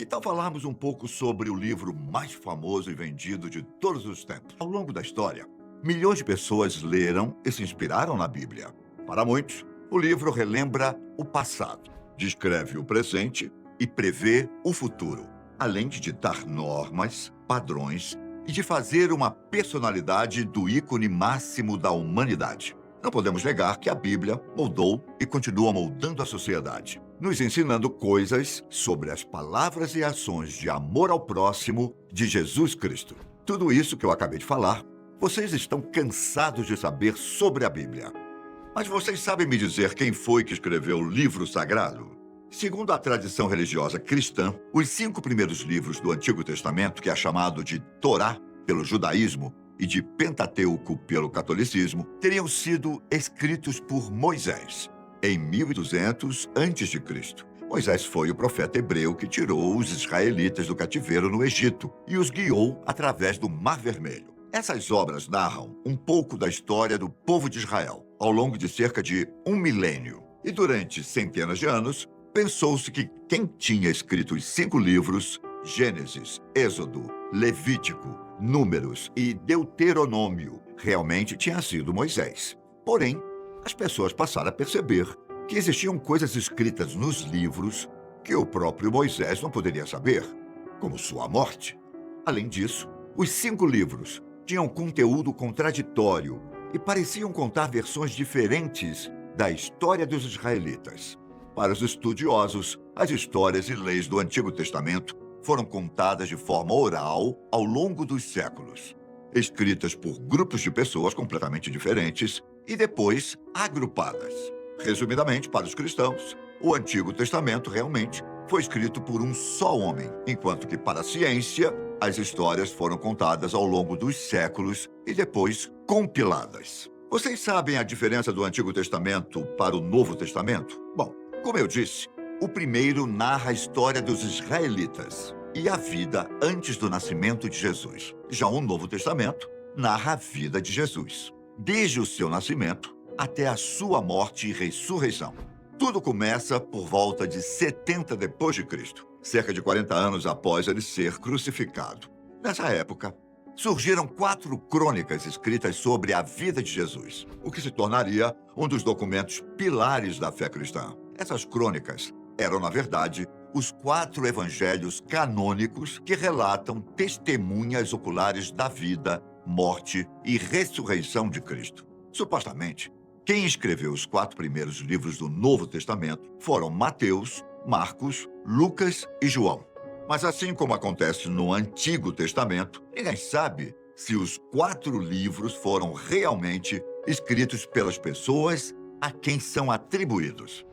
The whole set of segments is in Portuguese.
Que tal falarmos um pouco sobre o livro mais famoso e vendido de todos os tempos? Ao longo da história, milhões de pessoas leram e se inspiraram na Bíblia. Para muitos, o livro relembra o passado, descreve o presente e prevê o futuro, além de ditar normas, padrões e de fazer uma personalidade do ícone máximo da humanidade. Não podemos negar que a Bíblia moldou e continua moldando a sociedade, nos ensinando coisas sobre as palavras e ações de amor ao próximo de Jesus Cristo. Tudo isso que eu acabei de falar, vocês estão cansados de saber sobre a Bíblia. Mas vocês sabem me dizer quem foi que escreveu o livro sagrado? Segundo a tradição religiosa cristã, os 5 primeiros livros do Antigo Testamento, que é chamado de Torá pelo judaísmo e de Pentateuco pelo catolicismo, teriam sido escritos por Moisés, em 1200 a.C. Moisés foi o profeta hebreu que tirou os israelitas do cativeiro no Egito e os guiou através do Mar Vermelho. Essas obras narram um pouco da história do povo de Israel, ao longo de cerca de 1 milênio. E durante centenas de anos, pensou-se que quem tinha escrito os 5 livros, Gênesis, Êxodo, Levítico, Números e Deuteronômio, realmente tinha sido Moisés. Porém, as pessoas passaram a perceber que existiam coisas escritas nos livros que o próprio Moisés não poderia saber, como sua morte. Além disso, os 5 livros tinham conteúdo contraditório e pareciam contar versões diferentes da história dos israelitas. Para os estudiosos, as histórias e leis do Antigo Testamento foram contadas de forma oral ao longo dos séculos, escritas por grupos de pessoas completamente diferentes e depois agrupadas. Resumidamente, para os cristãos, o Antigo Testamento realmente foi escrito por um só homem, enquanto que para a ciência, as histórias foram contadas ao longo dos séculos e depois compiladas. Vocês sabem a diferença do Antigo Testamento para o Novo Testamento? Bom, como eu disse, o primeiro narra a história dos israelitas e a vida antes do nascimento de Jesus. Já o Novo Testamento narra a vida de Jesus, desde o seu nascimento até a sua morte e ressurreição. Tudo começa por volta de 70 depois de Cristo, cerca de 40 anos após ele ser crucificado. Nessa época, surgiram 4 crônicas escritas sobre a vida de Jesus, o que se tornaria um dos documentos pilares da fé cristã. Essas crônicas eram, na verdade, os 4 evangelhos canônicos que relatam testemunhas oculares da vida, morte e ressurreição de Cristo. Supostamente, quem escreveu os 4 primeiros livros do Novo Testamento foram Mateus, Marcos, Lucas e João. Mas assim como acontece no Antigo Testamento, ninguém sabe se os 4 livros foram realmente escritos pelas pessoas a quem são atribuídos.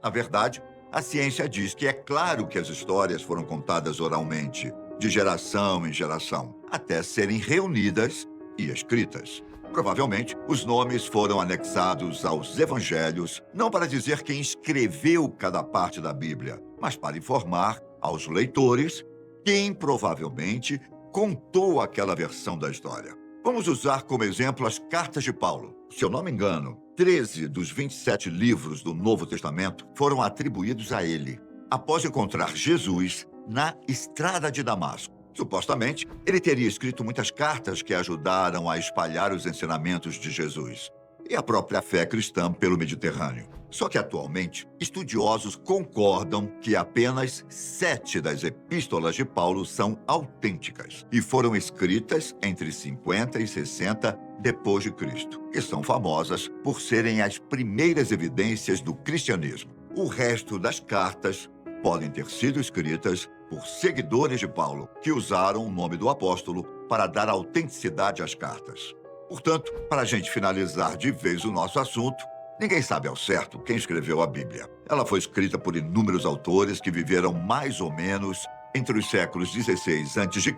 Na verdade, a ciência diz que é claro que as histórias foram contadas oralmente, de geração em geração, até serem reunidas e escritas. Provavelmente, os nomes foram anexados aos evangelhos, não para dizer quem escreveu cada parte da Bíblia, mas para informar aos leitores quem provavelmente contou aquela versão da história. Vamos usar como exemplo as cartas de Paulo. Se eu não me engano, 13 dos 27 livros do Novo Testamento foram atribuídos a ele, após encontrar Jesus na estrada de Damasco. Supostamente, ele teria escrito muitas cartas que ajudaram a espalhar os ensinamentos de Jesus e a própria fé cristã pelo Mediterrâneo. Só que, atualmente, estudiosos concordam que apenas 7 das epístolas de Paulo são autênticas e foram escritas entre 50 e 60 depois de Cristo, e são famosas por serem as primeiras evidências do cristianismo. O resto das cartas podem ter sido escritas por seguidores de Paulo, que usaram o nome do apóstolo para dar autenticidade às cartas. Portanto, para a gente finalizar de vez o nosso assunto, ninguém sabe ao certo quem escreveu a Bíblia. Ela foi escrita por inúmeros autores que viveram mais ou menos entre os séculos 16 a.C.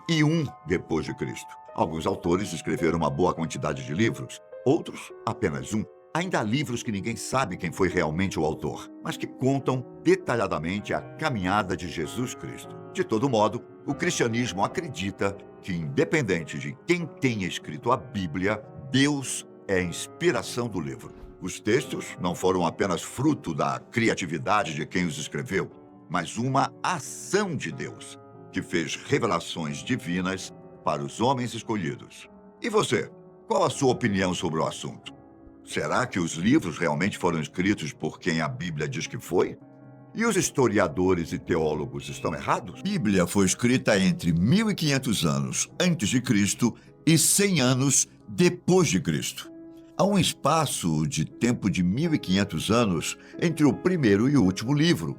e 1 depois de Cristo. Alguns autores escreveram uma boa quantidade de livros, outros apenas um. Ainda há livros que ninguém sabe quem foi realmente o autor, mas que contam detalhadamente a caminhada de Jesus Cristo. De todo modo, o cristianismo acredita que, independente de quem tenha escrito a Bíblia, Deus é a inspiração do livro. Os textos não foram apenas fruto da criatividade de quem os escreveu, mas uma ação de Deus, que fez revelações divinas para os homens escolhidos. E você? Qual a sua opinião sobre o assunto? Será que os livros realmente foram escritos por quem a Bíblia diz que foi? E os historiadores e teólogos estão errados? A Bíblia foi escrita entre 1500 anos antes de Cristo e 100 anos depois de Cristo. Há um espaço de tempo de 1500 anos entre o primeiro e o último livro,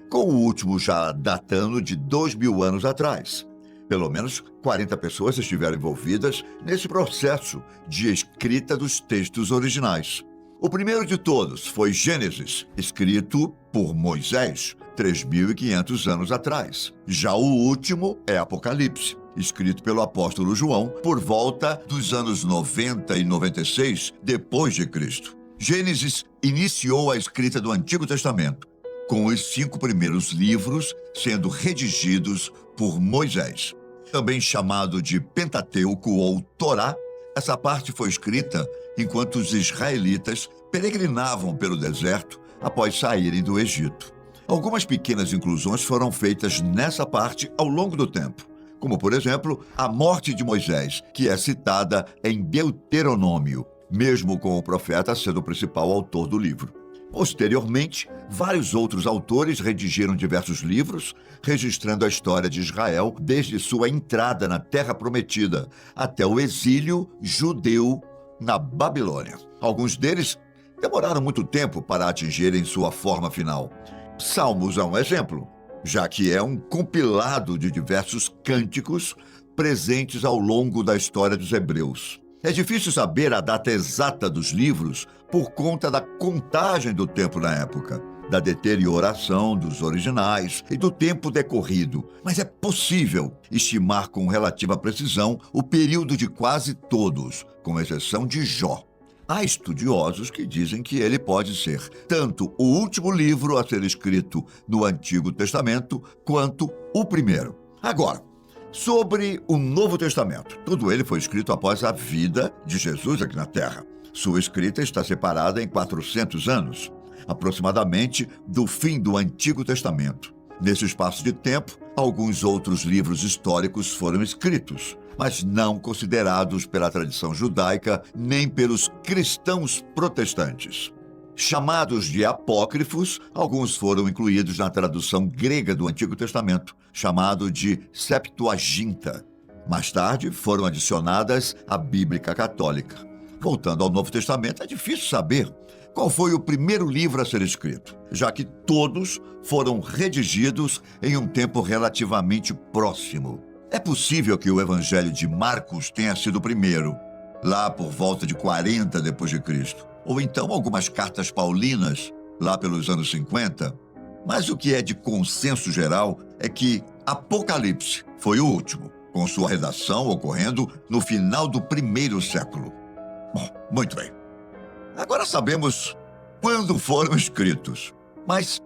com o último já datando de 2000 anos atrás. Pelo menos 40 pessoas estiveram envolvidas nesse processo de escrita dos textos originais. O primeiro de todos foi Gênesis, escrito por Moisés, 3.500 anos atrás. Já o último é Apocalipse, escrito pelo apóstolo João por volta dos anos 90 e 96 depois de Cristo. Gênesis iniciou a escrita do Antigo Testamento, com os 5 primeiros livros sendo redigidos por Moisés. Também chamado de Pentateuco ou Torá, essa parte foi escrita enquanto os israelitas peregrinavam pelo deserto após saírem do Egito. Algumas pequenas inclusões foram feitas nessa parte ao longo do tempo, como, por exemplo, a morte de Moisés, que é citada em Deuteronômio, mesmo com o profeta sendo o principal autor do livro. Posteriormente, vários outros autores redigiram diversos livros, registrando a história de Israel desde sua entrada na Terra Prometida até o exílio judeu na Babilônia. Alguns deles demoraram muito tempo para atingirem sua forma final. Salmos é um exemplo, já que é um compilado de diversos cânticos presentes ao longo da história dos hebreus. É difícil saber a data exata dos livros por conta da contagem do tempo na época, da deterioração dos originais e do tempo decorrido, mas é possível estimar com relativa precisão o período de quase todos, com exceção de Jó. Há estudiosos que dizem que ele pode ser tanto o último livro a ser escrito no Antigo Testamento quanto o primeiro. Agora, sobre o Novo Testamento. Tudo ele foi escrito após a vida de Jesus aqui na Terra. Sua escrita está separada em 400 anos, aproximadamente do fim do Antigo Testamento. Nesse espaço de tempo, alguns outros livros históricos foram escritos, mas não considerados pela tradição judaica nem pelos cristãos protestantes. Chamados de apócrifos, alguns foram incluídos na tradução grega do Antigo Testamento, chamado de Septuaginta. Mais tarde, foram adicionadas à Bíblia Católica. Voltando ao Novo Testamento, é difícil saber qual foi o primeiro livro a ser escrito, já que todos foram redigidos em um tempo relativamente próximo. É possível que o Evangelho de Marcos tenha sido o primeiro, lá por volta de 40 depois de Cristo. Ou então algumas cartas paulinas, lá pelos anos 50. Mas o que é de consenso geral é que Apocalipse foi o último, com sua redação ocorrendo no final do primeiro século. Bom, muito bem. Agora sabemos quando foram escritos. Mas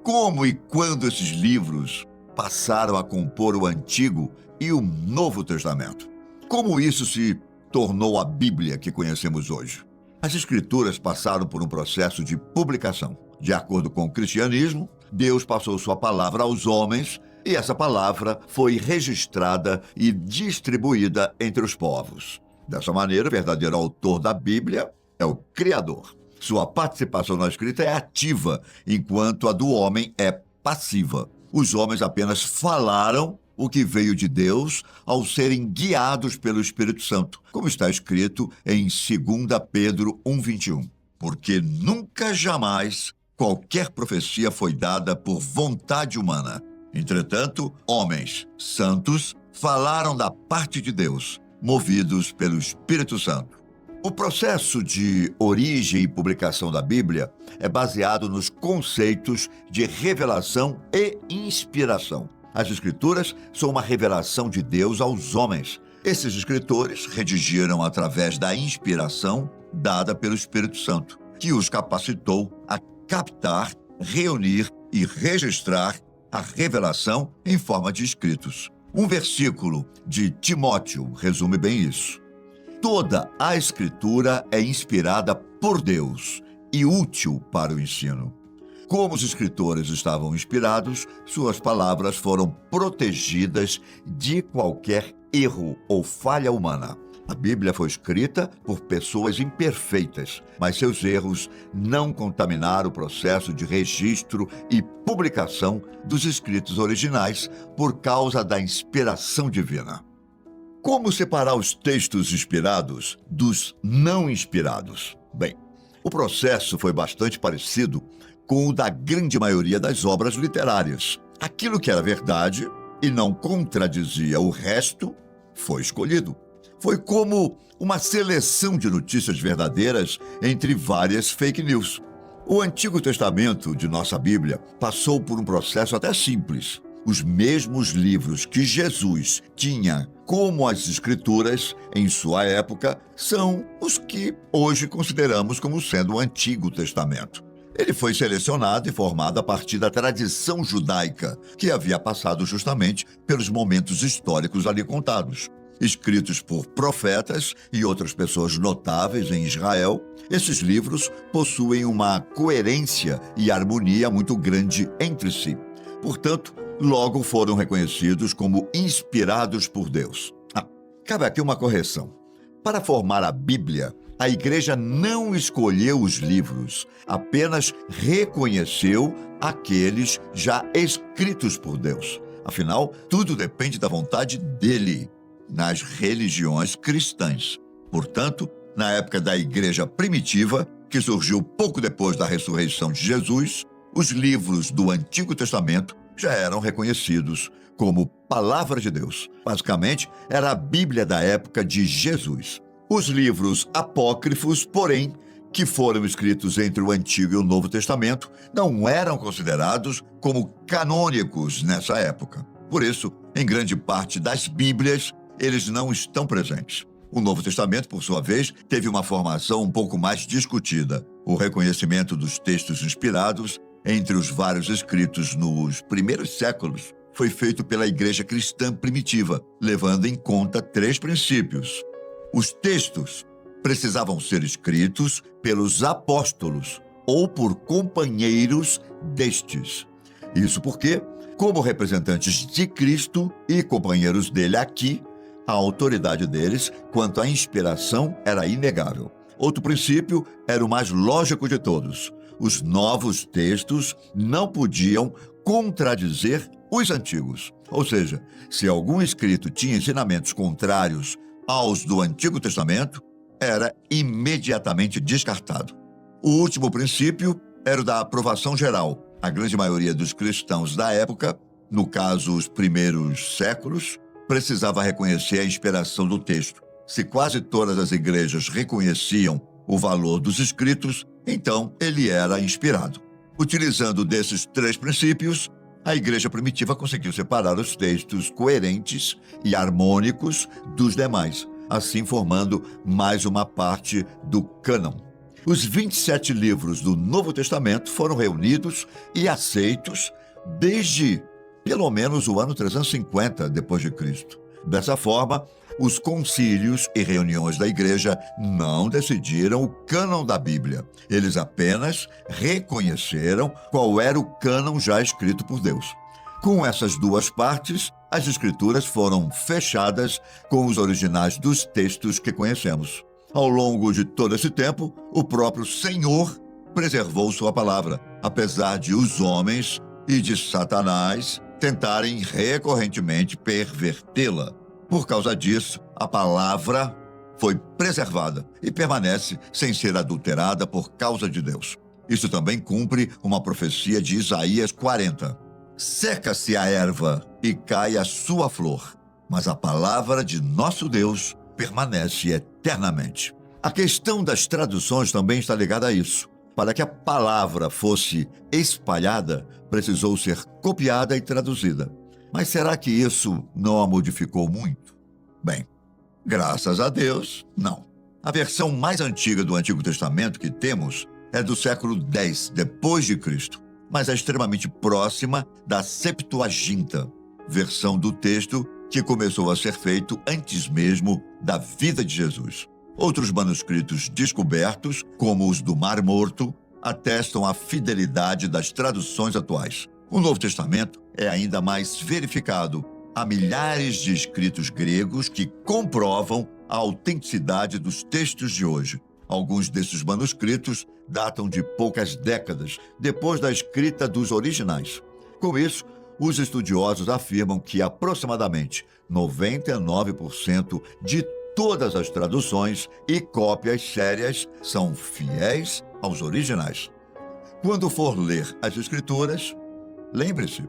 como e quando esses livros passaram a compor o Antigo e o Novo Testamento? Como isso se tornou a Bíblia que conhecemos hoje? As Escrituras passaram por um processo de publicação. De acordo com o cristianismo, Deus passou sua palavra aos homens e essa palavra foi registrada e distribuída entre os povos. Dessa maneira, o verdadeiro autor da Bíblia é o Criador. Sua participação na escrita é ativa, enquanto a do homem é passiva. Os homens apenas falaram o que veio de Deus ao serem guiados pelo Espírito Santo, como está escrito em 2 Pedro 1:21. Porque nunca jamais qualquer profecia foi dada por vontade humana. Entretanto, homens santos falaram da parte de Deus, movidos pelo Espírito Santo. O processo de origem e publicação da Bíblia é baseado nos conceitos de revelação e inspiração. As Escrituras são uma revelação de Deus aos homens. Esses escritores redigiram através da inspiração dada pelo Espírito Santo, que os capacitou a captar, reunir e registrar a revelação em forma de escritos. Um versículo de Timóteo resume bem isso. Toda a Escritura é inspirada por Deus e útil para o ensino. como os escritores estavam inspirados, suas palavras foram protegidas de qualquer erro ou falha humana. A Bíblia foi escrita por pessoas imperfeitas, mas seus erros não contaminaram o processo de registro e publicação dos escritos originais por causa da inspiração divina. Como separar os textos inspirados dos não inspirados? Bem, o processo foi bastante parecido com o da grande maioria das obras literárias. Aquilo que era verdade e não contradizia o resto foi escolhido. Foi como uma seleção de notícias verdadeiras entre várias fake news. O Antigo Testamento de nossa Bíblia passou por um processo até simples. Os mesmos livros que Jesus tinha como as Escrituras em sua época são os que hoje consideramos como sendo o Antigo Testamento. Ele foi selecionado e formado a partir da tradição judaica, que havia passado justamente pelos momentos históricos ali contados. Escritos por profetas e outras pessoas notáveis em Israel, esses livros possuem uma coerência e harmonia muito grande entre si. Portanto, logo foram reconhecidos como inspirados por Deus. Cabe aqui uma correção. Para formar a Bíblia, a Igreja não escolheu os livros, apenas reconheceu aqueles já escritos por Deus. Afinal, tudo depende da vontade dele nas religiões cristãs. Portanto, na época da Igreja primitiva, que surgiu pouco depois da ressurreição de Jesus, os livros do Antigo Testamento já eram reconhecidos como Palavra de Deus. Basicamente, era a Bíblia da época de Jesus. Os livros apócrifos, porém, que foram escritos entre o Antigo e o Novo Testamento, não eram considerados como canônicos nessa época. Por isso, em grande parte das Bíblias, eles não estão presentes. O Novo Testamento, por sua vez, teve uma formação um pouco mais discutida. O reconhecimento dos textos inspirados entre os vários escritos nos primeiros séculos foi feito pela Igreja cristã primitiva, levando em conta 3 princípios. Os textos precisavam ser escritos pelos apóstolos ou por companheiros destes. Isso porque, como representantes de Cristo e companheiros dele aqui, a autoridade deles quanto à inspiração era inegável. Outro princípio era o mais lógico de todos. Os novos textos não podiam contradizer os antigos. Ou seja, se algum escrito tinha ensinamentos contrários aos do Antigo Testamento, era imediatamente descartado. O último princípio era o da aprovação geral. A grande maioria dos cristãos da época, no caso os primeiros séculos, precisava reconhecer a inspiração do texto. Se quase todas as igrejas reconheciam o valor dos escritos, então ele era inspirado. Utilizando desses 3 princípios, a igreja primitiva conseguiu separar os textos coerentes e harmônicos dos demais, assim formando mais uma parte do cânon. Os 27 livros do Novo Testamento foram reunidos e aceitos desde pelo menos o ano 350 depois de Cristo. Dessa forma, os concílios e reuniões da igreja não decidiram o cânon da Bíblia. Eles apenas reconheceram qual era o cânon já escrito por Deus. Com essas 2 partes, as escrituras foram fechadas com os originais dos textos que conhecemos. Ao longo de todo esse tempo, o próprio Senhor preservou sua palavra, apesar de os homens e de Satanás tentarem recorrentemente pervertê-la. Por causa disso, a palavra foi preservada e permanece sem ser adulterada por causa de Deus. Isso também cumpre uma profecia de Isaías 40. Seca-se a erva e cai a sua flor, mas a palavra de nosso Deus permanece eternamente. A questão das traduções também está ligada a isso. Para que a palavra fosse espalhada, precisou ser copiada e traduzida. Mas será que isso não a modificou muito? Bem, graças a Deus, não. A versão mais antiga do Antigo Testamento que temos é do século X depois de Cristo, mas é extremamente próxima da Septuaginta, versão do texto que começou a ser feito antes mesmo da vida de Jesus. Outros manuscritos descobertos, como os do Mar Morto, atestam a fidelidade das traduções atuais. O Novo Testamento é ainda mais verificado. Há milhares de escritos gregos que comprovam a autenticidade dos textos de hoje. Alguns desses manuscritos datam de poucas décadas depois da escrita dos originais. Com isso, os estudiosos afirmam que aproximadamente 99% de todas as traduções e cópias sérias são fiéis aos originais. Quando for ler as Escrituras, lembre-se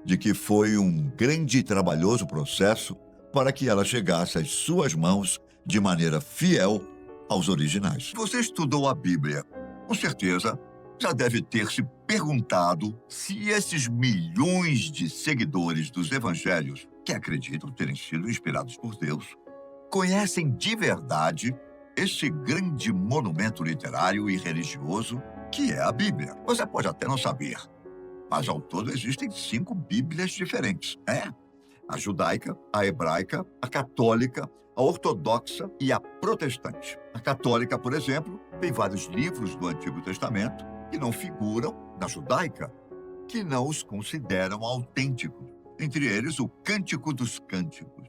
de que foi um grande e trabalhoso processo para que ela chegasse às suas mãos de maneira fiel aos originais. Você estudou a Bíblia, com certeza já deve ter se perguntado se esses milhões de seguidores dos evangelhos, que acreditam terem sido inspirados por Deus, conhecem de verdade esse grande monumento literário e religioso que é a Bíblia. Você pode até não saber, mas ao todo existem 5 Bíblias diferentes. A judaica, a hebraica, a católica, a ortodoxa e a protestante. A católica, por exemplo, tem vários livros do Antigo Testamento que não figuram na judaica, que não os consideram autênticos. Entre eles, o Cântico dos Cânticos,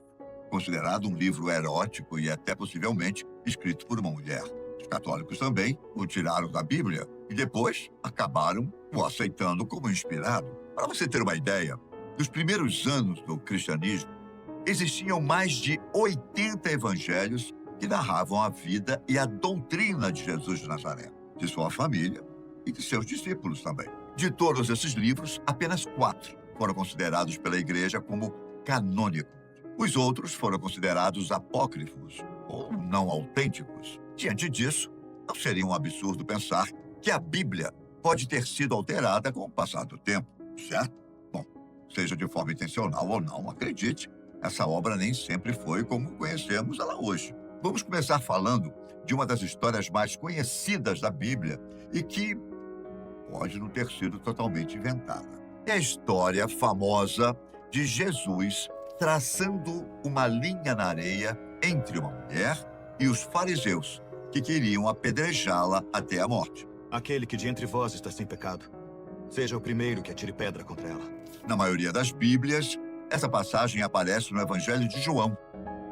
considerado um livro erótico e até possivelmente escrito por uma mulher. Os católicos também o tiraram da Bíblia e depois acabaram o aceitando como inspirado. Para você ter uma ideia, nos primeiros anos do cristianismo, existiam mais de 80 evangelhos que narravam a vida e a doutrina de Jesus de Nazaré, de sua família e de seus discípulos também. De todos esses livros, apenas 4 foram considerados pela Igreja como canônicos. Os outros foram considerados apócrifos ou não autênticos. Diante disso, não seria um absurdo pensar que a Bíblia pode ter sido alterada com o passar do tempo, certo? Bom, seja de forma intencional ou não, acredite, essa obra nem sempre foi como conhecemos ela hoje. Vamos começar falando de uma das histórias mais conhecidas da Bíblia e que pode não ter sido totalmente inventada. É a história famosa de Jesus traçando uma linha na areia entre uma mulher e os fariseus, que queriam apedrejá-la até a morte. Aquele que de entre vós está sem pecado, seja o primeiro que atire pedra contra ela. Na maioria das Bíblias, essa passagem aparece no Evangelho de João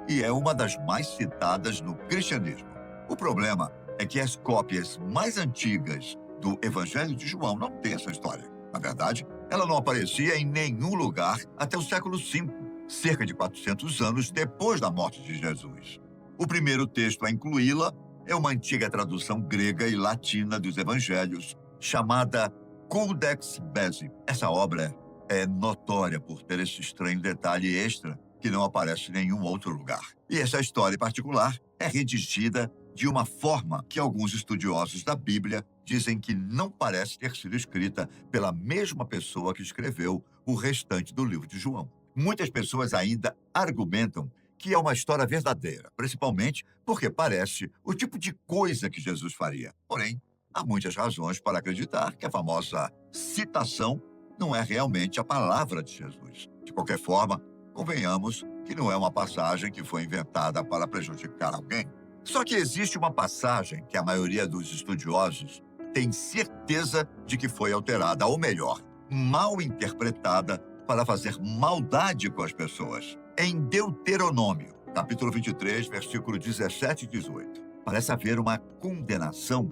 e é uma das mais citadas no cristianismo. O problema é que as cópias mais antigas do Evangelho de João não têm essa história. Na verdade, ela não aparecia em nenhum lugar até o século V, cerca de 400 anos depois da morte de Jesus. O primeiro texto a incluí-la é uma antiga tradução grega e latina dos evangelhos, chamada Codex Beze. Essa obra é notória por ter esse estranho detalhe extra que não aparece em nenhum outro lugar. E essa história em particular é redigida de uma forma que alguns estudiosos da Bíblia dizem que não parece ter sido escrita pela mesma pessoa que escreveu o restante do livro de João. Muitas pessoas ainda argumentam que é uma história verdadeira, principalmente porque parece o tipo de coisa que Jesus faria. Porém, há muitas razões para acreditar que a famosa citação não é realmente a palavra de Jesus. De qualquer forma, convenhamos que não é uma passagem que foi inventada para prejudicar alguém. Só que existe uma passagem que a maioria dos estudiosos tem certeza de que foi alterada, ou melhor, mal interpretada para fazer maldade com as pessoas. Em Deuteronômio, capítulo 23, versículo 17 e 18, parece haver uma condenação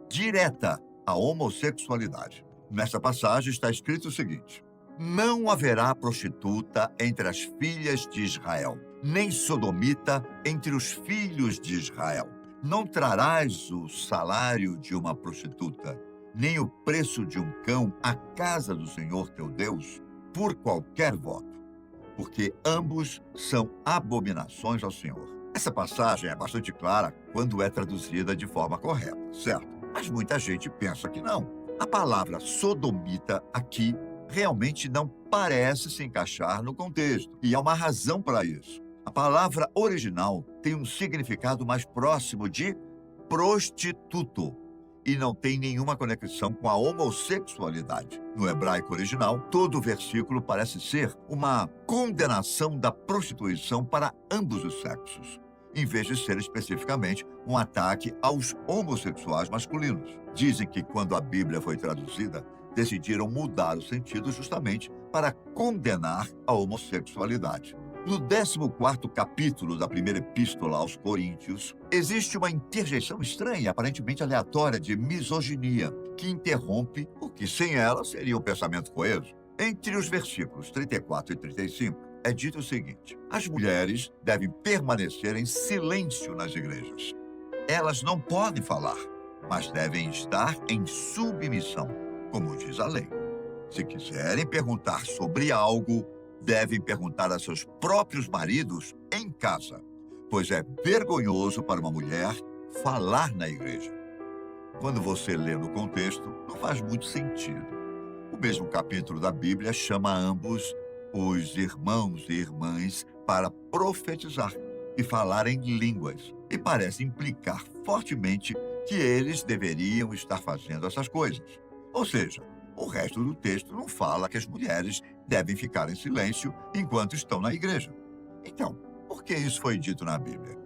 direta à homossexualidade. Nessa passagem está escrito o seguinte: não haverá prostituta entre as filhas de Israel, nem sodomita entre os filhos de Israel. Não trarás o salário de uma prostituta, nem o preço de um cão à casa do Senhor teu Deus, por qualquer voto, porque ambos são abominações ao Senhor. Essa passagem é bastante clara quando é traduzida de forma correta, certo? Mas muita gente pensa que não. A palavra sodomita aqui realmente não parece se encaixar no contexto, e há uma razão para isso. A palavra original tem um significado mais próximo de prostituto e não tem nenhuma conexão com a homossexualidade. No hebraico original, todo o versículo parece ser uma condenação da prostituição para ambos os sexos. em vez de ser especificamente um ataque aos homossexuais masculinos. Dizem que quando a Bíblia foi traduzida, decidiram mudar o sentido justamente para condenar a homossexualidade. No 14º capítulo da primeira epístola aos Coríntios, existe uma interjeição estranha, aparentemente aleatória, de misoginia, que interrompe o que sem ela seria um pensamento coeso. Entre os versículos 34 e 35, é dito o seguinte: as mulheres devem permanecer em silêncio nas igrejas. Elas não podem falar, mas devem estar em submissão, como diz a lei. Se quiserem perguntar sobre algo, devem perguntar a seus próprios maridos em casa, pois é vergonhoso para uma mulher falar na igreja. Quando você lê no contexto, não faz muito sentido. O mesmo capítulo da Bíblia chama ambos, os irmãos e irmãs, para profetizar e falar em línguas, e parece implicar fortemente que eles deveriam estar fazendo essas coisas. Ou seja, o resto do texto não fala que as mulheres devem ficar em silêncio enquanto estão na igreja. Então, por que isso foi dito na Bíblia?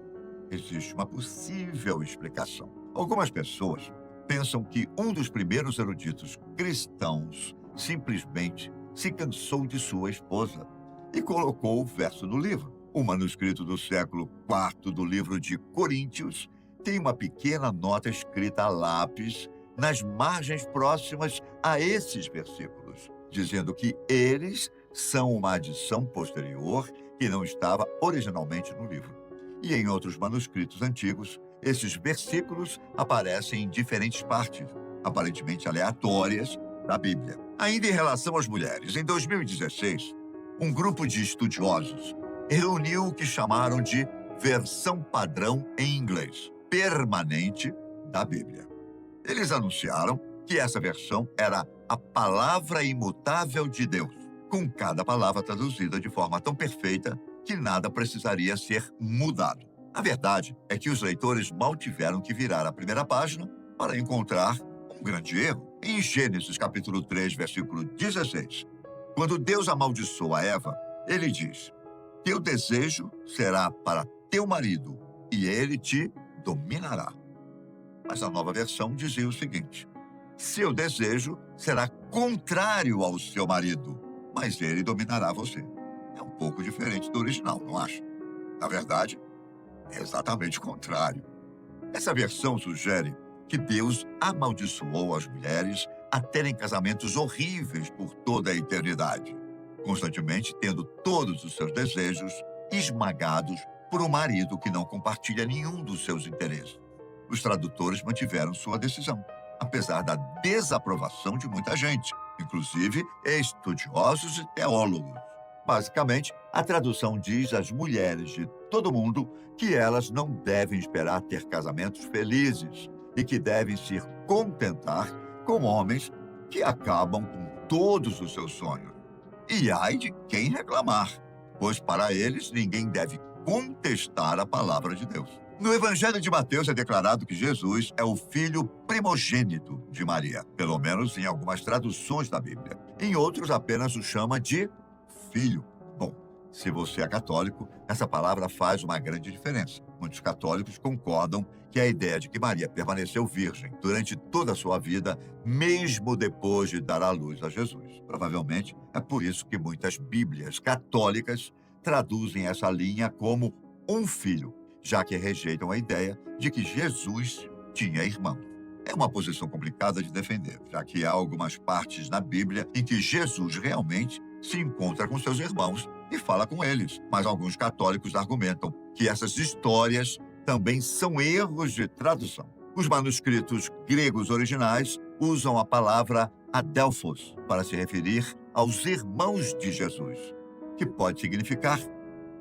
Existe uma possível explicação. Algumas pessoas pensam que um dos primeiros eruditos cristãos simplesmente se cansou de sua esposa e colocou o verso no livro. O manuscrito do século IV do livro de Coríntios tem uma pequena nota escrita a lápis nas margens próximas a esses versículos, dizendo que eles são uma adição posterior que não estava originalmente no livro. E em outros manuscritos antigos, esses versículos aparecem em diferentes partes, aparentemente aleatórias, da Bíblia. Ainda em relação às mulheres, em 2016, um grupo de estudiosos reuniu o que chamaram de versão padrão em inglês, permanente da Bíblia. Eles anunciaram que essa versão era a palavra imutável de Deus, com cada palavra traduzida de forma tão perfeita que nada precisaria ser mudado. A verdade é que os leitores mal tiveram que virar a primeira página para encontrar um grande erro. Em Gênesis capítulo 3, versículo 16, quando Deus amaldiçoa Eva, ele diz: teu desejo será para teu marido e ele te dominará. Mas a nova versão dizia o seguinte: seu desejo será contrário ao seu marido, mas ele dominará você. É um pouco diferente do original, não acha? Na verdade, é exatamente o contrário. Essa versão sugere que Deus amaldiçoou as mulheres a terem casamentos horríveis por toda a eternidade, constantemente tendo todos os seus desejos esmagados por um marido que não compartilha nenhum dos seus interesses. Os tradutores mantiveram sua decisão, apesar da desaprovação de muita gente, inclusive estudiosos e teólogos. Basicamente, a tradução diz às mulheres de todo mundo que elas não devem esperar ter casamentos felizes e que devem se contentar com homens que acabam com todos os seus sonhos. E ai de quem reclamar, pois para eles ninguém deve contestar a palavra de Deus. No Evangelho de Mateus é declarado que Jesus é o filho primogênito de Maria, pelo menos em algumas traduções da Bíblia. Em outros apenas o chama de filho. Bom, se você é católico, essa palavra faz uma grande diferença. Muitos católicos concordam que a ideia de que Maria permaneceu virgem durante toda a sua vida, mesmo depois de dar à luz a Jesus. Provavelmente é por isso que muitas Bíblias católicas traduzem essa linha como um filho, já que rejeitam a ideia de que Jesus tinha irmão. É uma posição complicada de defender, já que há algumas partes na Bíblia em que Jesus realmente se encontra com seus irmãos e fala com eles. Mas alguns católicos argumentam que essas histórias também são erros de tradução. Os manuscritos gregos originais usam a palavra adelphos para se referir aos irmãos de Jesus, que pode significar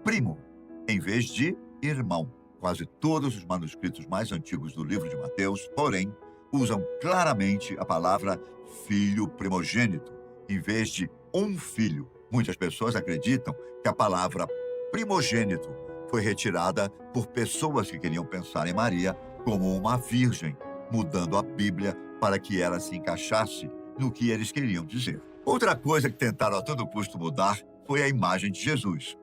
primo, em vez de irmão. Quase todos os manuscritos mais antigos do livro de Mateus, porém, usam claramente a palavra filho primogênito, em vez de um filho. Muitas pessoas acreditam que a palavra primogênito foi retirada por pessoas que queriam pensar em Maria como uma virgem, mudando a Bíblia para que ela se encaixasse no que eles queriam dizer. Outra coisa que tentaram a todo custo mudar foi a imagem de Jesus.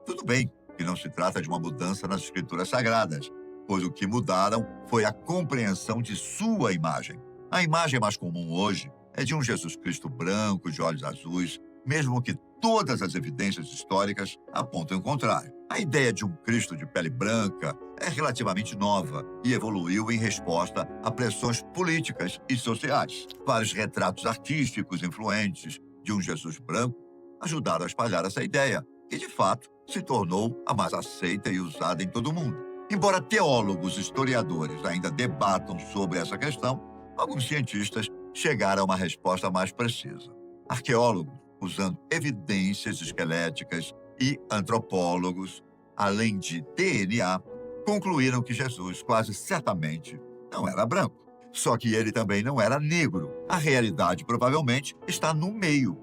Tudo bem, que não se trata de uma mudança nas escrituras sagradas, pois o que mudaram foi a compreensão de sua imagem. A imagem mais comum hoje é de um Jesus Cristo branco, de olhos azuis, mesmo que todas as evidências históricas apontam o contrário. A ideia de um Cristo de pele branca é relativamente nova e evoluiu em resposta a pressões políticas e sociais. Vários retratos artísticos influentes de um Jesus branco ajudaram a espalhar essa ideia, que de fato se tornou a mais aceita e usada em todo o mundo. Embora teólogos e historiadores ainda debatam sobre essa questão, alguns cientistas chegaram a uma resposta mais precisa. Arqueólogos, usando evidências esqueléticas, e antropólogos, além de DNA, concluíram que Jesus quase certamente não era branco. Só que ele também não era negro. A realidade provavelmente está no meio.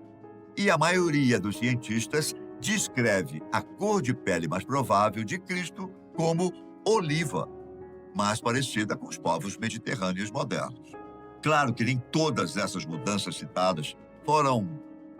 E a maioria dos cientistas descreve a cor de pele mais provável de Cristo como oliva, mais parecida com os povos mediterrâneos modernos. Claro que nem todas essas mudanças citadas foram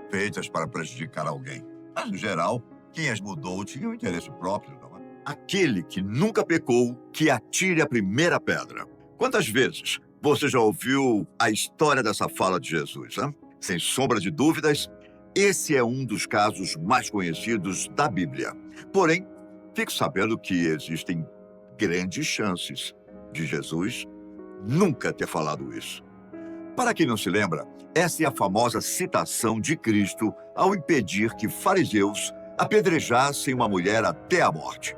feitas para prejudicar alguém. Mas, no geral, quem as mudou tinha um interesse próprio, não é? Aquele que nunca pecou, que atire a primeira pedra. Quantas vezes você já ouviu a história dessa fala de Jesus, hein? Sem sombra de dúvidas, esse é um dos casos mais conhecidos da Bíblia. Porém, fique sabendo que existem grandes chances de Jesus nunca ter falado isso. Para quem não se lembra, essa é a famosa citação de Cristo ao impedir que fariseus apedrejassem uma mulher até a morte.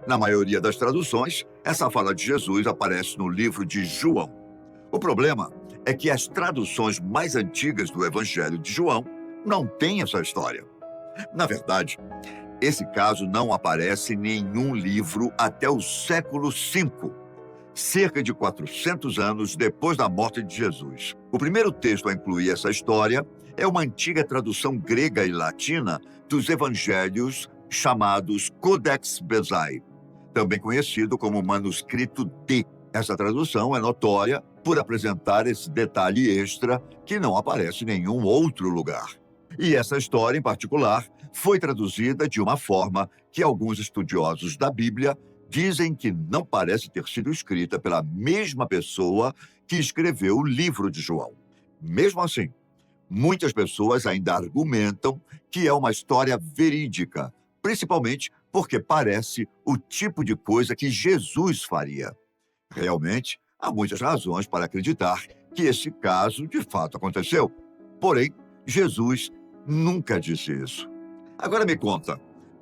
Na maioria das traduções, essa fala de Jesus aparece no livro de João. O problema é que as traduções mais antigas do Evangelho de João não têm essa história. Na verdade, esse caso não aparece em nenhum livro até o século V, cerca de 400 anos depois da morte de Jesus. O primeiro texto a incluir essa história é uma antiga tradução grega e latina dos evangelhos chamados Codex Bezae, também conhecido como Manuscrito D. Essa tradução é notória por apresentar esse detalhe extra que não aparece em nenhum outro lugar. E essa história, em particular, foi traduzida de uma forma que alguns estudiosos da Bíblia dizem que não parece ter sido escrita pela mesma pessoa que escreveu o livro de João. Mesmo assim, muitas pessoas ainda argumentam que é uma história verídica, principalmente porque parece o tipo de coisa que Jesus faria. Realmente, há muitas razões para acreditar que esse caso de fato aconteceu. Porém, Jesus nunca disse isso. Agora me conta,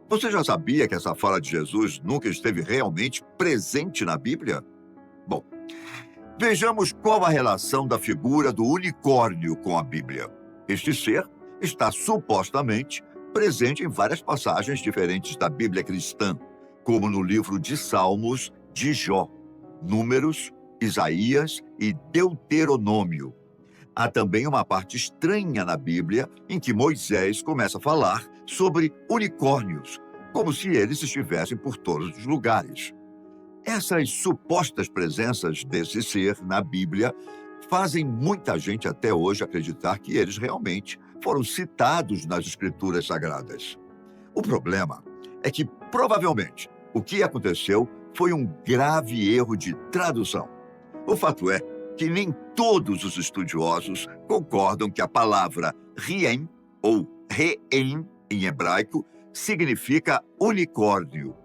você já sabia que essa fala de Jesus nunca esteve realmente presente na Bíblia? Bom, vejamos qual a relação da figura do unicórnio com a Bíblia. Este ser está supostamente presente em várias passagens diferentes da Bíblia cristã, como no livro de Salmos, de Jó, Números, Isaías e Deuteronômio. Há também uma parte estranha na Bíblia em que Moisés começa a falar sobre unicórnios, como se eles estivessem por todos os lugares. Essas supostas presenças desse ser na Bíblia fazem muita gente até hoje acreditar que eles realmente foram citados nas Escrituras Sagradas. O problema é que, provavelmente, o que aconteceu foi um grave erro de tradução. O fato é que nem todos os estudiosos concordam que a palavra riem, ou reem em hebraico, significa unicórnio.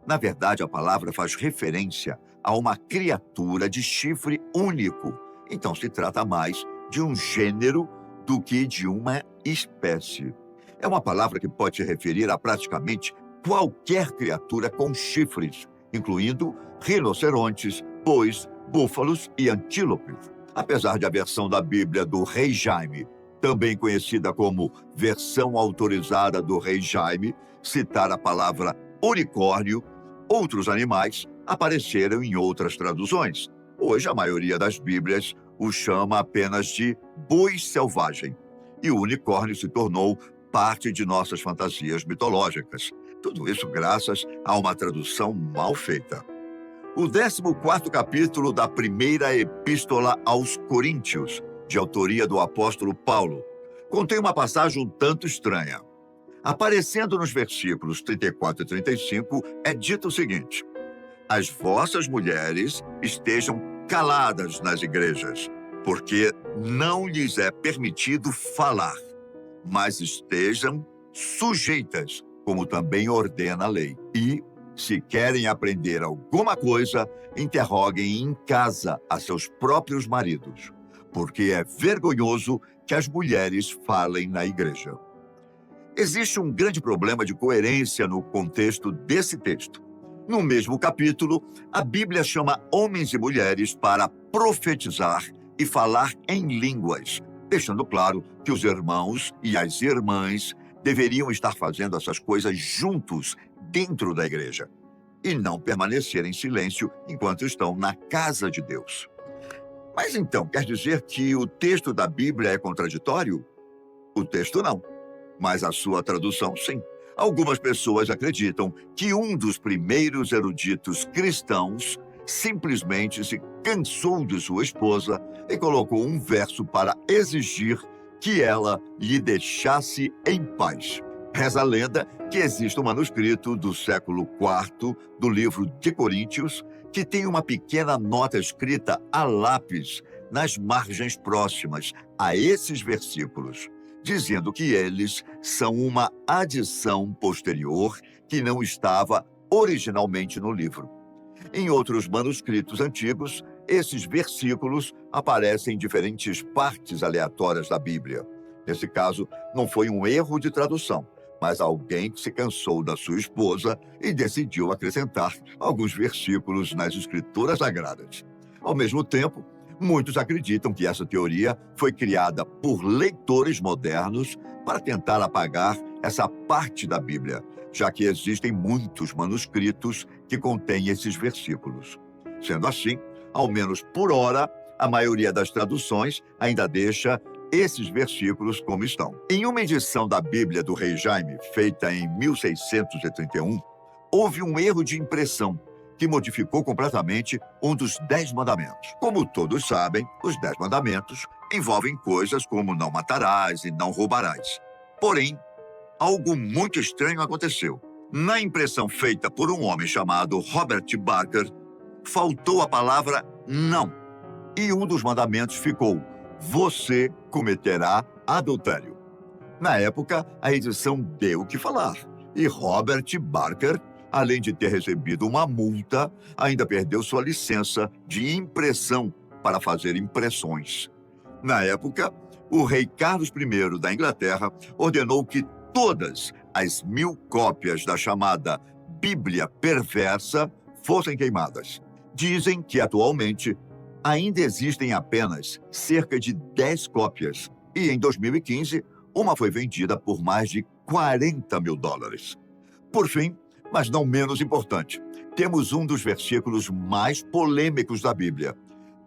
Na verdade, a palavra faz referência a uma criatura de chifre único. Então, se trata mais de um gênero do que de uma espécie. É uma palavra que pode se referir a praticamente qualquer criatura com chifres, incluindo rinocerontes, bois, búfalos e antílopes. Apesar de a versão da Bíblia do Rei Jaime, também conhecida como Versão Autorizada do Rei Jaime, citar a palavra unicórnio, outros animais apareceram em outras traduções. Hoje, a maioria das Bíblias o chama apenas de boi selvagem, e o unicórnio se tornou parte de nossas fantasias mitológicas. Tudo isso graças a uma tradução mal feita. O 14º capítulo da primeira epístola aos Coríntios, de autoria do apóstolo Paulo, contém uma passagem um tanto estranha. Aparecendo nos versículos 34 e 35, é dito o seguinte: as vossas mulheres estejam caladas nas igrejas, porque não lhes é permitido falar, mas estejam sujeitas, como também ordena a lei. E, se querem aprender alguma coisa, interroguem em casa a seus próprios maridos, porque é vergonhoso que as mulheres falem na igreja. Existe um grande problema de coerência no contexto desse texto. No mesmo capítulo, a Bíblia chama homens e mulheres para profetizar e falar em línguas, deixando claro que os irmãos e as irmãs deveriam estar fazendo essas coisas juntos dentro da igreja e não permanecer em silêncio enquanto estão na casa de Deus. Mas então, quer dizer que o texto da Bíblia é contraditório? O texto não, mas a sua tradução sim. Algumas pessoas acreditam que um dos primeiros eruditos cristãos simplesmente se cansou de sua esposa e colocou um verso para exigir que ela lhe deixasse em paz. Reza a lenda que existe um manuscrito do século IV do livro de Coríntios que tem uma pequena nota escrita a lápis nas margens próximas a esses versículos, dizendo que eles são uma adição posterior que não estava originalmente no livro. Em outros manuscritos antigos, esses versículos aparecem em diferentes partes aleatórias da Bíblia. Nesse caso, não foi um erro de tradução, mas alguém que se cansou da sua esposa e decidiu acrescentar alguns versículos nas Escrituras Sagradas. Ao mesmo tempo, muitos acreditam que essa teoria foi criada por leitores modernos para tentar apagar essa parte da Bíblia, já que existem muitos manuscritos que contêm esses versículos. Sendo assim, ao menos por hora, a maioria das traduções ainda deixa esses versículos como estão. Em uma edição da Bíblia do Rei Jaime, feita em 1631, houve um erro de impressão que modificou completamente um dos 10 mandamentos. Como todos sabem, os 10 mandamentos envolvem coisas como não matarás e não roubarás. Porém, algo muito estranho aconteceu. Na impressão feita por um homem chamado Robert Barker, faltou a palavra não. E um dos mandamentos ficou: você cometerá adultério. Na época, a edição deu o que falar. E Robert Barker, além de ter recebido uma multa, ainda perdeu sua licença de impressão para fazer impressões. Na época, o rei Carlos I da Inglaterra ordenou que todas as 1000 cópias da chamada Bíblia Perversa fossem queimadas. Dizem que, atualmente, ainda existem apenas cerca de 10 cópias e, em 2015, uma foi vendida por mais de $40 mil. Por fim, mas não menos importante, temos um dos versículos mais polêmicos da Bíblia.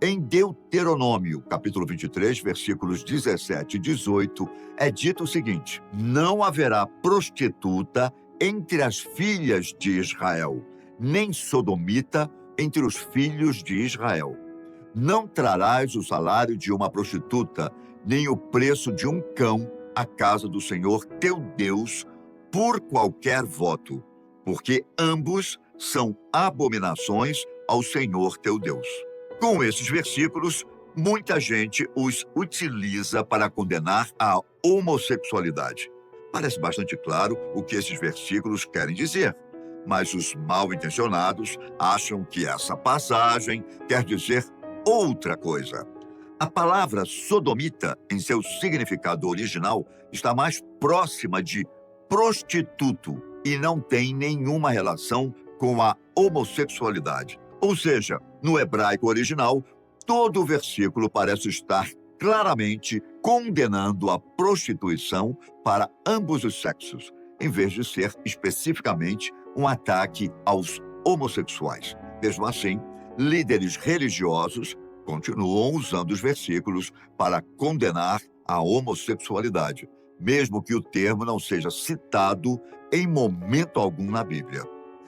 Em Deuteronômio, capítulo 23, versículos 17 e 18, é dito o seguinte: não haverá prostituta entre as filhas de Israel, nem sodomita entre os filhos de Israel. Não trarás o salário de uma prostituta, nem o preço de um cão à casa do Senhor teu Deus, por qualquer voto, porque ambos são abominações ao Senhor teu Deus. Com esses versículos, muita gente os utiliza para condenar a homossexualidade. Parece bastante claro o que esses versículos querem dizer, mas os mal-intencionados acham que essa passagem quer dizer outra coisa. A palavra sodomita, em seu significado original, está mais próxima de prostituto e não tem nenhuma relação com a homossexualidade. Ou seja, no hebraico original, todo o versículo parece estar claramente condenando a prostituição para ambos os sexos, em vez de ser especificamente um ataque aos homossexuais. Mesmo assim, líderes religiosos continuam usando os versículos para condenar a homossexualidade, mesmo que o termo não seja citado em momento algum na Bíblia.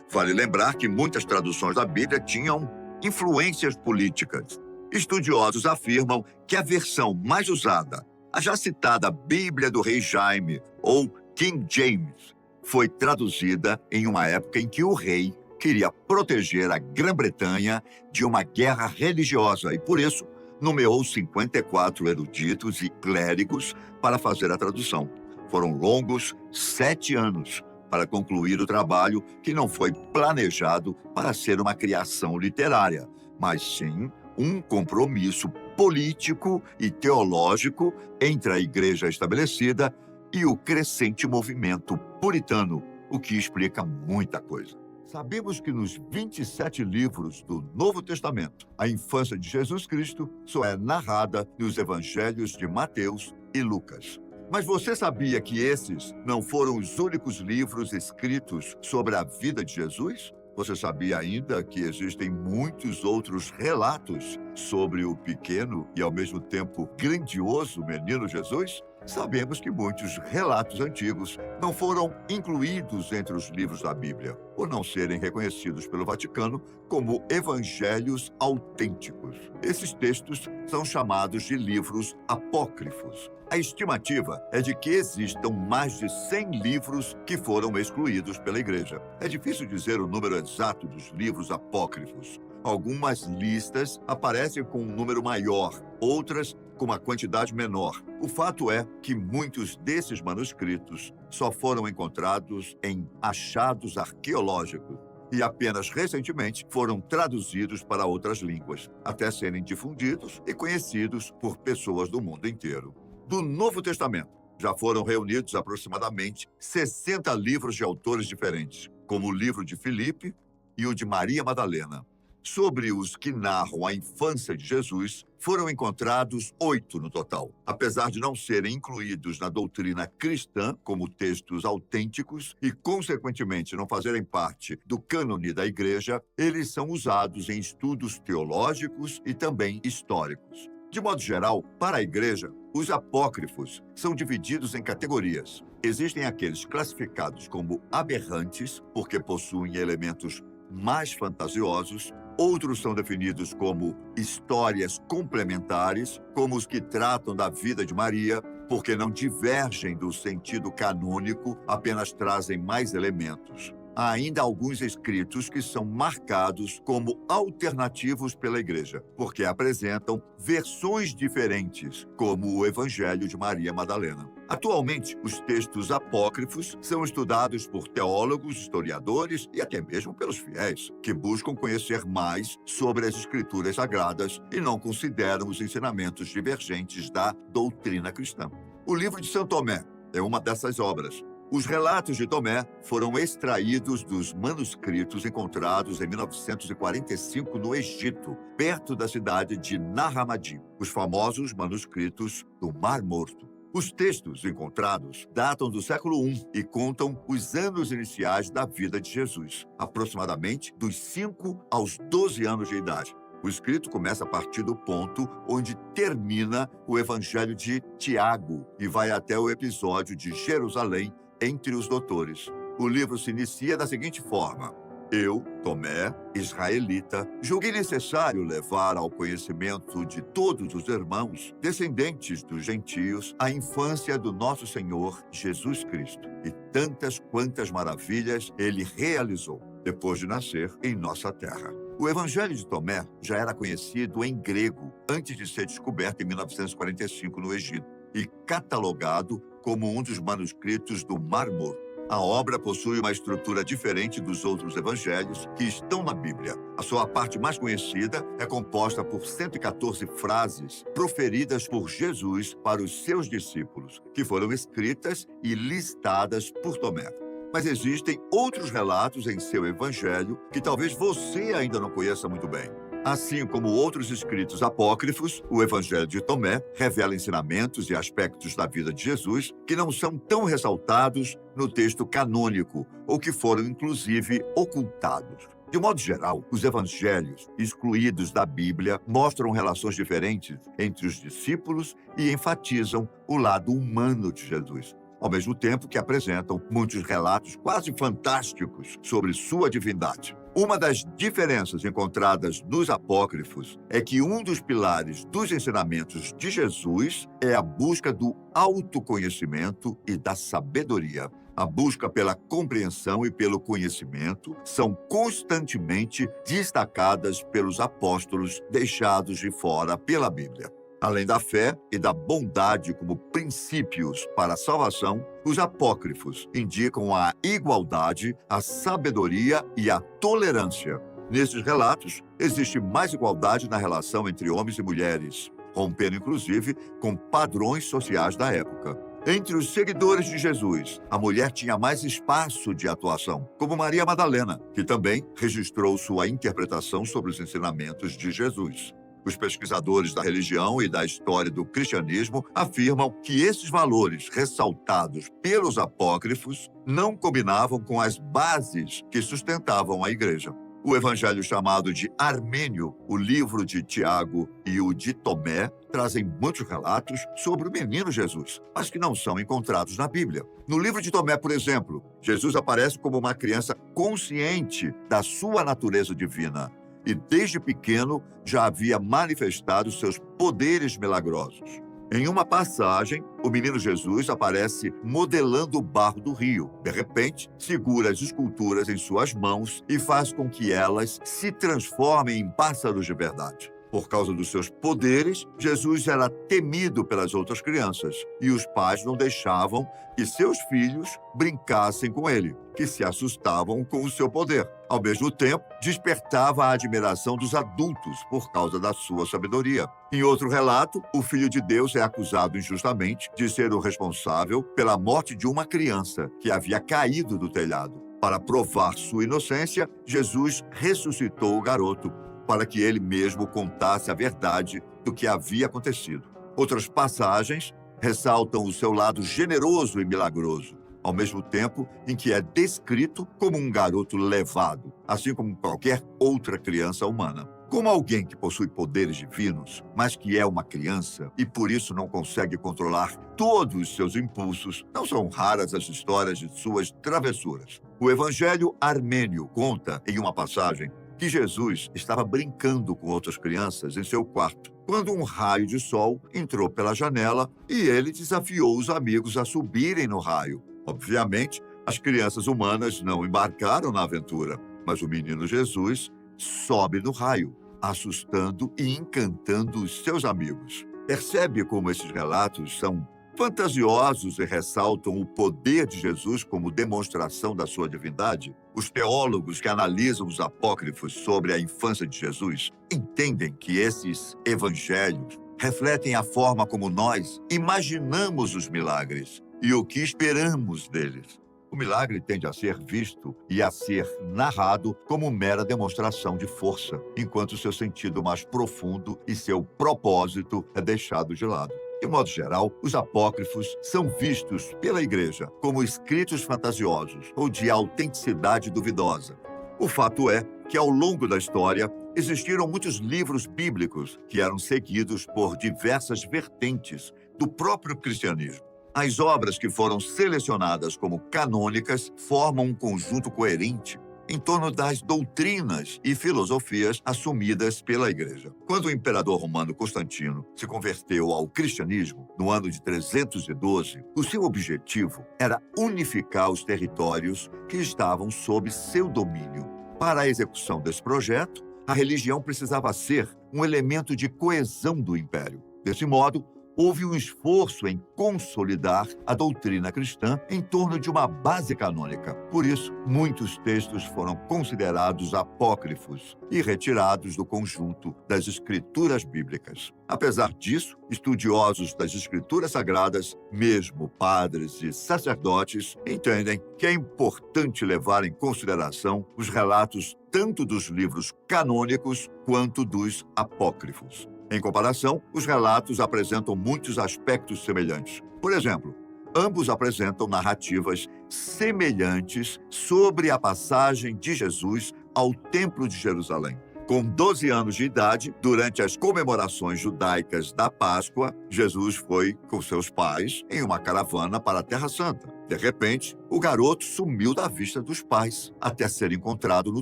Vale lembrar que muitas traduções da Bíblia tinham influências políticas. Estudiosos afirmam que a versão mais usada, a já citada Bíblia do Rei Jaime ou King James foi traduzida em uma época em que o rei queria proteger a Grã-Bretanha de uma guerra religiosa e, por isso, nomeou 54 eruditos e clérigos para fazer a tradução. Foram longos 7 anos para concluir o trabalho que não foi planejado para ser uma criação literária, mas sim um compromisso político e teológico entre a igreja estabelecida e o crescente movimento puritano, o que explica muita coisa. Sabemos que nos 27 livros do Novo Testamento, a infância de Jesus Cristo só é narrada nos evangelhos de Mateus e Lucas. Mas você sabia que esses não foram os únicos livros escritos sobre a vida de Jesus? Você sabia ainda que existem muitos outros relatos sobre o pequeno e, ao mesmo tempo, grandioso menino Jesus? Sabemos que muitos relatos antigos não foram incluídos entre os livros da Bíblia, por não serem reconhecidos pelo Vaticano como evangelhos autênticos. Esses textos são chamados de livros apócrifos. A estimativa é de que existam mais de 100 livros que foram excluídos pela Igreja. É difícil dizer o número exato dos livros apócrifos. Algumas listas aparecem com um número maior, outras com uma quantidade menor. O fato é que muitos desses manuscritos só foram encontrados em achados arqueológicos e apenas recentemente foram traduzidos para outras línguas, até serem difundidos e conhecidos por pessoas do mundo inteiro. Do Novo Testamento, já foram reunidos aproximadamente 60 livros de autores diferentes, como o livro de Filipe e o de Maria Madalena. Sobre os que narram a infância de Jesus, foram encontrados 8 no total. Apesar de não serem incluídos na doutrina cristã como textos autênticos e, consequentemente, não fazerem parte do cânone da Igreja, eles são usados em estudos teológicos e também históricos. De modo geral, para a Igreja, os apócrifos são divididos em categorias. Existem aqueles classificados como aberrantes, porque possuem elementos mais fantasiosos. Outros são definidos como histórias complementares, como os que tratam da vida de Maria, porque não divergem do sentido canônico, apenas trazem mais elementos. Há ainda alguns escritos que são marcados como alternativos pela Igreja, porque apresentam versões diferentes, como o Evangelho de Maria Madalena. Atualmente, os textos apócrifos são estudados por teólogos, historiadores e até mesmo pelos fiéis, que buscam conhecer mais sobre as Escrituras Sagradas e não consideram os ensinamentos divergentes da doutrina cristã. O livro de São Tomé é uma dessas obras. Os relatos de Tomé foram extraídos dos manuscritos encontrados em 1945 no Egito, perto da cidade de Nahramadi, os famosos manuscritos do Mar Morto. Os textos encontrados datam do século I e contam os anos iniciais da vida de Jesus, aproximadamente dos 5 aos 12 anos de idade. O escrito começa a partir do ponto onde termina o Evangelho de Tiago e vai até o episódio de Jerusalém entre os doutores. O livro se inicia da seguinte forma: Eu, Tomé, israelita, julguei necessário levar ao conhecimento de todos os irmãos, descendentes dos gentios, a infância do nosso Senhor Jesus Cristo, e tantas quantas maravilhas ele realizou, depois de nascer em nossa terra. O Evangelho de Tomé já era conhecido em grego antes de ser descoberto em 1945 no Egito e catalogado como um dos manuscritos do Mar Morto. A obra possui uma estrutura diferente dos outros evangelhos que estão na Bíblia. A sua parte mais conhecida é composta por 114 frases proferidas por Jesus para os seus discípulos, que foram escritas e listadas por Tomé. Mas existem outros relatos em seu evangelho que talvez você ainda não conheça muito bem. Assim como outros escritos apócrifos, o Evangelho de Tomé revela ensinamentos e aspectos da vida de Jesus que não são tão ressaltados no texto canônico ou que foram, inclusive, ocultados. De modo geral, os evangelhos excluídos da Bíblia mostram relações diferentes entre os discípulos e enfatizam o lado humano de Jesus, ao mesmo tempo que apresentam muitos relatos quase fantásticos sobre sua divindade. Uma das diferenças encontradas nos apócrifos é que um dos pilares dos ensinamentos de Jesus é a busca do autoconhecimento e da sabedoria. A busca pela compreensão e pelo conhecimento são constantemente destacadas pelos apóstolos deixados de fora pela Bíblia. Além da fé e da bondade como princípios para a salvação, os apócrifos indicam a igualdade, a sabedoria e a tolerância. Nesses relatos, existe mais igualdade na relação entre homens e mulheres, rompendo inclusive com padrões sociais da época. Entre os seguidores de Jesus, a mulher tinha mais espaço de atuação, como Maria Madalena, que também registrou sua interpretação sobre os ensinamentos de Jesus. Os pesquisadores da religião e da história do cristianismo afirmam que esses valores ressaltados pelos apócrifos não combinavam com as bases que sustentavam a igreja. O evangelho chamado de Armênio, o livro de Tiago e o de Tomé trazem muitos relatos sobre o menino Jesus, mas que não são encontrados na Bíblia. No livro de Tomé, por exemplo, Jesus aparece como uma criança consciente da sua natureza divina e, desde pequeno, já havia manifestado seus poderes milagrosos. Em uma passagem, o menino Jesus aparece modelando o barro do rio. De repente, segura as esculturas em suas mãos e faz com que elas se transformem em pássaros de verdade. Por causa dos seus poderes, Jesus era temido pelas outras crianças e os pais não deixavam que seus filhos brincassem com ele, que se assustavam com o seu poder. Ao mesmo tempo, despertava a admiração dos adultos por causa da sua sabedoria. Em outro relato, o Filho de Deus é acusado injustamente de ser o responsável pela morte de uma criança que havia caído do telhado. Para provar sua inocência, Jesus ressuscitou o garoto, para que ele mesmo contasse a verdade do que havia acontecido. Outras passagens ressaltam o seu lado generoso e milagroso, ao mesmo tempo em que é descrito como um garoto levado, assim como qualquer outra criança humana. Como alguém que possui poderes divinos, mas que é uma criança e por isso não consegue controlar todos os seus impulsos, não são raras as histórias de suas travessuras. O Evangelho Armênio conta, em uma passagem, que Jesus estava brincando com outras crianças em seu quarto, quando um raio de sol entrou pela janela e ele desafiou os amigos a subirem no raio. Obviamente, as crianças humanas não embarcaram na aventura, mas o menino Jesus sobe no raio, assustando e encantando os seus amigos. Percebe como esses relatos são fantasiosos e ressaltam o poder de Jesus como demonstração da sua divindade? Os teólogos que analisam os apócrifos sobre a infância de Jesus entendem que esses evangelhos refletem a forma como nós imaginamos os milagres e o que esperamos deles. O milagre tende a ser visto e a ser narrado como mera demonstração de força, enquanto seu sentido mais profundo e seu propósito é deixado de lado. De modo geral, os apócrifos são vistos pela Igreja como escritos fantasiosos ou de autenticidade duvidosa. O fato é que, ao longo da história, existiram muitos livros bíblicos que eram seguidos por diversas vertentes do próprio cristianismo. As obras que foram selecionadas como canônicas formam um conjunto coerente em torno das doutrinas e filosofias assumidas pela Igreja. Quando o imperador romano Constantino se converteu ao cristianismo, no ano de 312, o seu objetivo era unificar os territórios que estavam sob seu domínio. Para a execução desse projeto, a religião precisava ser um elemento de coesão do império. Desse modo, houve um esforço em consolidar a doutrina cristã em torno de uma base canônica. Por isso, muitos textos foram considerados apócrifos e retirados do conjunto das escrituras bíblicas. Apesar disso, estudiosos das escrituras sagradas, mesmo padres e sacerdotes, entendem que é importante levar em consideração os relatos tanto dos livros canônicos quanto dos apócrifos. Em comparação, os relatos apresentam muitos aspectos semelhantes. Por exemplo, ambos apresentam narrativas semelhantes sobre a passagem de Jesus ao Templo de Jerusalém. Com 12 anos de idade, durante as comemorações judaicas da Páscoa, Jesus foi com seus pais em uma caravana para a Terra Santa. De repente, o garoto sumiu da vista dos pais, até ser encontrado no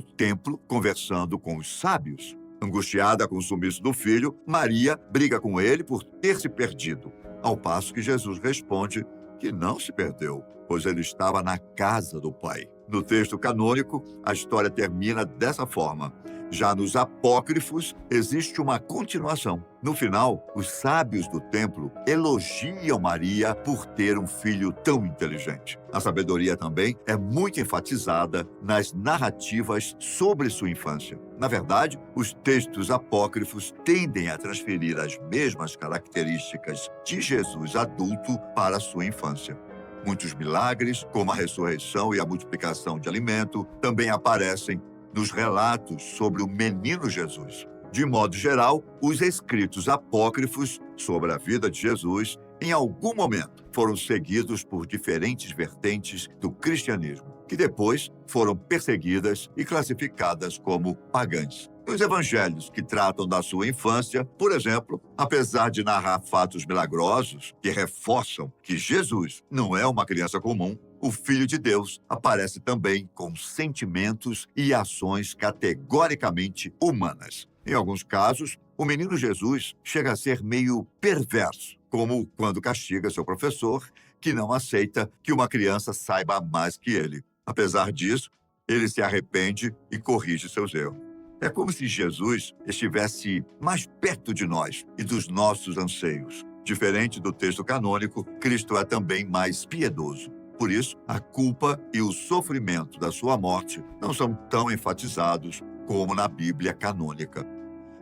templo conversando com os sábios. Angustiada com o sumiço do filho, Maria briga com ele por ter se perdido, ao passo que Jesus responde que não se perdeu, pois ele estava na casa do Pai. No texto canônico, a história termina dessa forma. Já nos apócrifos, existe uma continuação. No final, os sábios do templo elogiam Maria por ter um filho tão inteligente. A sabedoria também é muito enfatizada nas narrativas sobre sua infância. Na verdade, os textos apócrifos tendem a transferir as mesmas características de Jesus adulto para a sua infância. Muitos milagres, como a ressurreição e a multiplicação de alimento, também aparecem nos relatos sobre o menino Jesus. De modo geral, os escritos apócrifos sobre a vida de Jesus, em algum momento, foram seguidos por diferentes vertentes do cristianismo, que depois foram perseguidas e classificadas como pagãs. Os evangelhos que tratam da sua infância, por exemplo, apesar de narrar fatos milagrosos que reforçam que Jesus não é uma criança comum, o Filho de Deus aparece também com sentimentos e ações categoricamente humanas. Em alguns casos, o menino Jesus chega a ser meio perverso, como quando castiga seu professor, que não aceita que uma criança saiba mais que ele. Apesar disso, ele se arrepende e corrige seus erros. É como se Jesus estivesse mais perto de nós e dos nossos anseios. Diferente do texto canônico, Cristo é também mais piedoso. Por isso, a culpa e o sofrimento da sua morte não são tão enfatizados como na Bíblia canônica.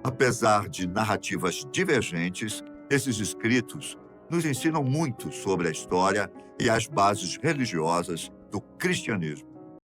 Apesar de narrativas divergentes, esses escritos nos ensinam muito sobre a história e as bases religiosas do cristianismo.